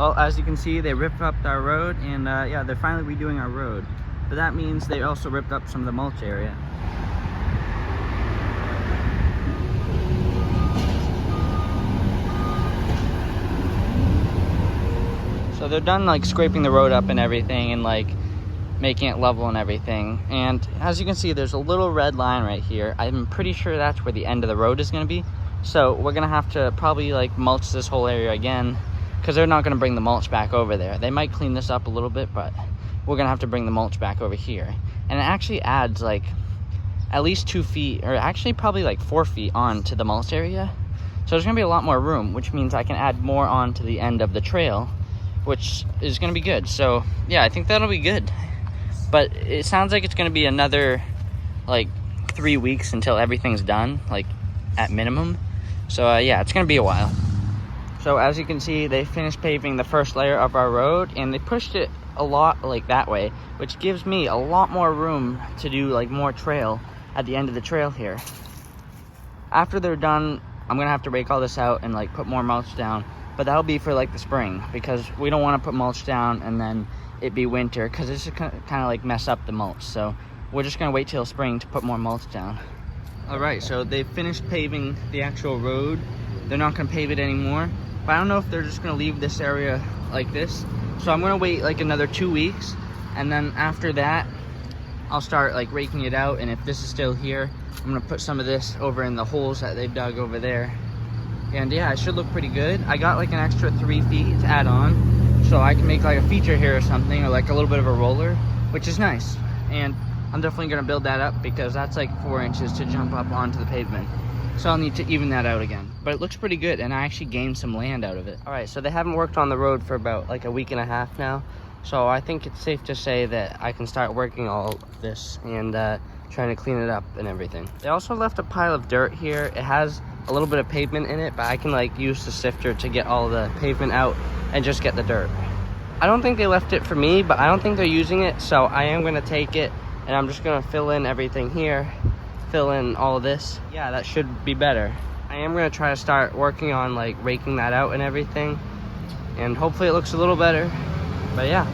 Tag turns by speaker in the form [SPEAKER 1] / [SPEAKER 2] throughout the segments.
[SPEAKER 1] Well, as you can see, they ripped up our road, and yeah, they're finally redoing our road. But that means they also ripped up some of the mulch area. So they're done like scraping the road up and everything, and like making it level and everything. And as you can see, there's a little red line right here. I'm pretty sure that's where the end of the road is going to be. So we're going to have to probably like mulch this whole area again, because they're not going to bring the mulch back over there. They might clean this up a little bit, but we're going to have to bring the mulch back over here. And it actually adds like at least 2 feet, or actually probably like 4 feet on to the mulch area. So there's going to be a lot more room, which means I can add more on to the end of the trail, which is going to be good. So yeah, I think that'll be good. But it sounds like it's going to be another like 3 weeks until everything's done, like at minimum. So yeah, it's going to be a while. So as you can see, they finished paving the first layer of our road, and they pushed it a lot like that way, which gives me a lot more room to do like more trail at the end of the trail here. After they're done, I'm going to have to rake all this out and like put more mulch down. But that'll be for like the spring, because we don't want to put mulch down and then it be winter, because it's just kind of like mess up the mulch. So we're just gonna wait till spring to put more mulch down. All right, so they finished paving the actual road. They're not gonna pave it anymore, but I don't know if they're just gonna leave this area like this. So I'm gonna wait like another 2 weeks, and then after that I'll start like raking it out. And if this is still here, I'm gonna put some of this over in the holes that they've dug over there. And yeah, it should look pretty good. I got like an extra 3 feet to add on, so I can make like a feature here or something, or like a little bit of a roller, which is nice. And I'm definitely gonna build that up, because that's like 4 inches to jump up onto the pavement. So I'll need to even that out again. But it looks pretty good, and I actually gained some land out of it. All right, so they haven't worked on the road for about like a week and a half now. So I think it's safe to say that I can start working all this and trying to clean it up and everything. They also left a pile of dirt here. It has a little bit of pavement in it, but I can like use the sifter to get all the pavement out and just get the dirt. I don't think they left it for me, but I don't think they're using it, so I am gonna take it and I'm just gonna fill in everything here, fill in all of this. Yeah, that should be better. I am gonna try to start working on like raking that out and everything, and hopefully it looks a little better. But yeah.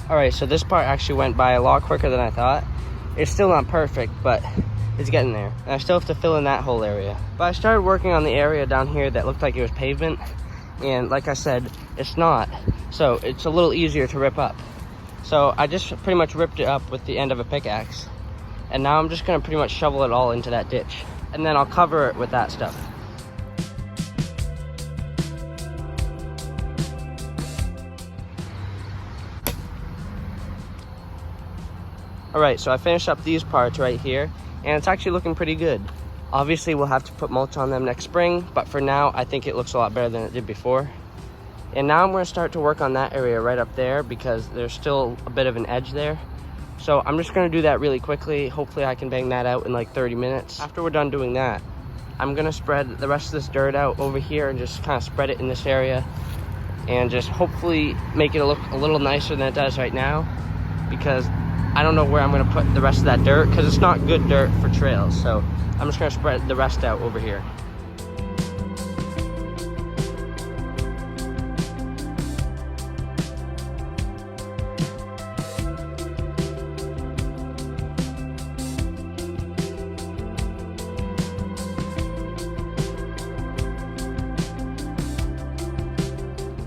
[SPEAKER 1] All right, so this part actually went by a lot quicker than I thought. It's still not perfect, but it's getting there. And I still have to fill in that whole area. But I started working on the area down here that looked like it was pavement. And like I said, it's not. So it's a little easier to rip up. So I just pretty much ripped it up with the end of a pickaxe. And now I'm just gonna pretty much shovel it all into that ditch. And then I'll cover it with that stuff. All right, so I finished up these parts right here, and it's actually looking pretty good. Obviously, we'll have to put mulch on them next spring, but for now, I think it looks a lot better than it did before. And now I'm gonna start to work on that area right up there, because there's still a bit of an edge there. So I'm just gonna do that really quickly. Hopefully I can bang that out in like 30 minutes. After we're done doing that, I'm gonna spread the rest of this dirt out over here and just kind of spread it in this area, and just hopefully make it look a little nicer than it does right now, because I don't know where I'm gonna put the rest of that dirt, because it's not good dirt for trails. So I'm just gonna spread the rest out over here.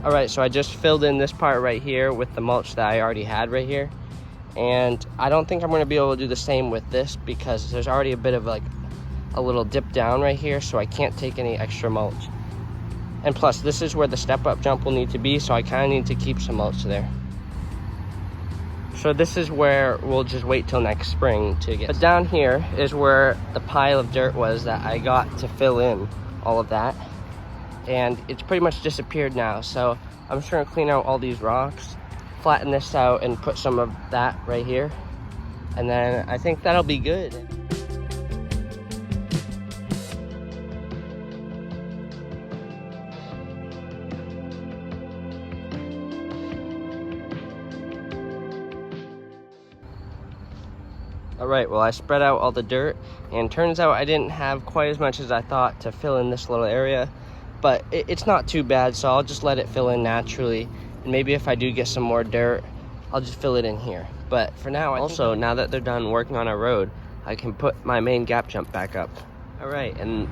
[SPEAKER 1] All right, so I just filled in this part right here with the mulch that I already had right here. And I don't think I'm gonna be able to do the same with this, because there's already a bit of like a little dip down right here, so I can't take any extra mulch. And plus, this is where the step up jump will need to be, so I kind of need to keep some mulch there. So this is where we'll just wait till next spring to get. But down here is where the pile of dirt was that I got to fill in all of that. And it's pretty much disappeared now, so I'm just gonna clean out all these rocks, flatten this out, and put some of that right here, and then I think that'll be good.
[SPEAKER 2] All right, well, I spread out all the dirt, and turns out I didn't have quite as much as I thought to fill in this little area, but it's not too bad, so I'll just let it fill in naturally. And maybe if I do get some more dirt, I'll just fill it in here. But for now, also, now that they're done working on our road, I can put my main gap jump back up. All right, and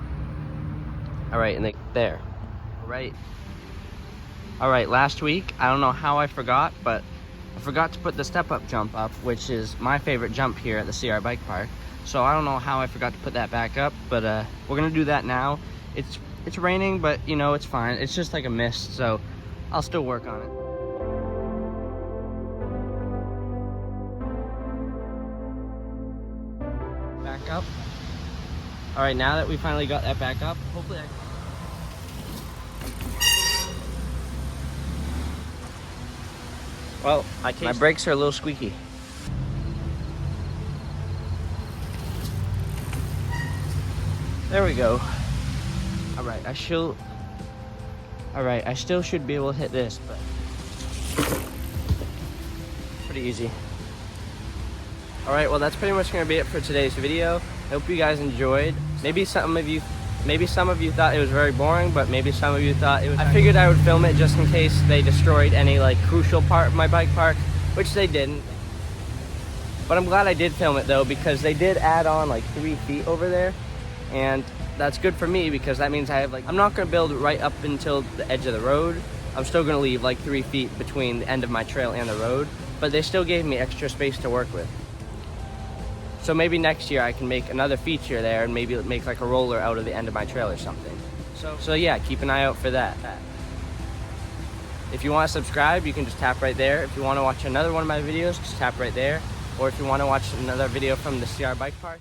[SPEAKER 2] there. All right, last week, I don't know how I forgot, but I forgot to put the step-up jump up, which is my favorite jump here at the CR Bike Park. So I don't know how I forgot to put that back up, but we're gonna do that now. It's raining, but you know, it's fine. It's just like a mist, so I'll still work on it. Back up. All right, now that we finally got that back up, hopefully well, my brakes are a little squeaky. There we go. All right, I still should be able to hit this, but pretty easy. All right, well, that's pretty much gonna be it for today's video. I hope you guys enjoyed. Maybe some of you thought it was very boring, but maybe some of you thought it was. I figured I would film it just in case they destroyed any like crucial part of my bike park, which they didn't. But I'm glad I did film it though, because they did add on like 3 feet over there, and that's good for me because that means I have like, I'm not gonna build right up until the edge of the road. I'm still gonna leave like 3 feet between the end of my trail and the road, but they still gave me extra space to work with. So maybe next year I can make another feature there and maybe make like a roller out of the end of my trail or something. So yeah, keep an eye out for that. If you want to subscribe, you can just tap right there. If you want to watch another one of my videos, just tap right there. Or if you want to watch another video from the CR Bike Park,